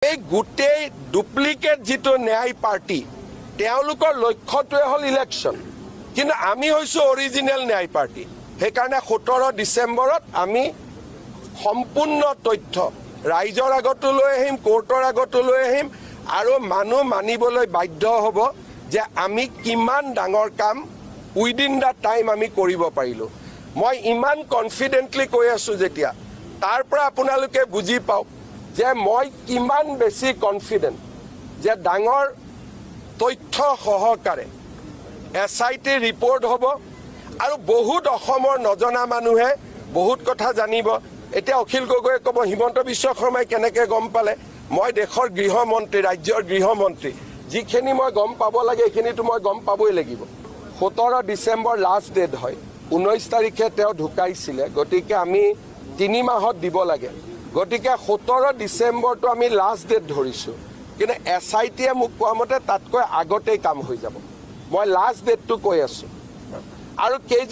এই গোটেই ডুপ্লিকেট যিটো ন্যায় পাৰ্টি তেওঁলোকৰ লক্ষ্যটোৱে হ'ল ইলেকশ্যন, কিন্তু আমি হৈছোঁ অৰিজিনেল ন্যায় পাৰ্টি। সেইকাৰণে 17 ডিচেম্বৰত আমি সম্পূৰ্ণ তথ্য ৰাইজৰ আগতো লৈ আহিম, কোৰ্টৰ আগতো লৈ আহিম, আৰু মানুহ মানিবলৈ বাধ্য হ'ব যে আমি কিমান ডাঙৰ কাম উইদিন দ্য টাইম আমি কৰিব পাৰিলোঁ। মই ইমান কনফিডেণ্টলি কৈ আছোঁ যেতিয়া, তাৰ পৰা আপোনালোকে বুজি পাওক যে মই কিমান বেছি কনফিডেণ্ট যে ডাঙৰ তথ্য সহকাৰে SIT ৰিপৰ্ট হ'ব, আৰু বহুত অসমৰ নজনা মানুহে বহুত কথা জানিব। এতিয়া অখিল গগৈয়ে ক'ব হিমন্ত বিশ্ব শৰ্মাই কেনেকৈ গম পালে? মই দেশৰ গৃহমন্ত্ৰী, ৰাজ্যৰ গৃহমন্ত্ৰী, যিখিনি মই গম পাব লাগে এইখিনিতো মই গম পাবই লাগিব। 17 ডিচেম্বৰ লাষ্ট ডেট হয়, 19 তাৰিখে তেওঁ ঢুকাইছিলে, গতিকে আমি 3 মাহত দিব লাগে। গতিকে 17 ডিচেম্বৰটো আমি লাষ্ট ডেট ধৰিছোঁ, কিন্তু SITয়ে মোক কোৱা মতে তাতকৈ আগতেই কাম হৈ যাব। মই লাষ্ট ডেটটো কৈ আছোঁ। আৰু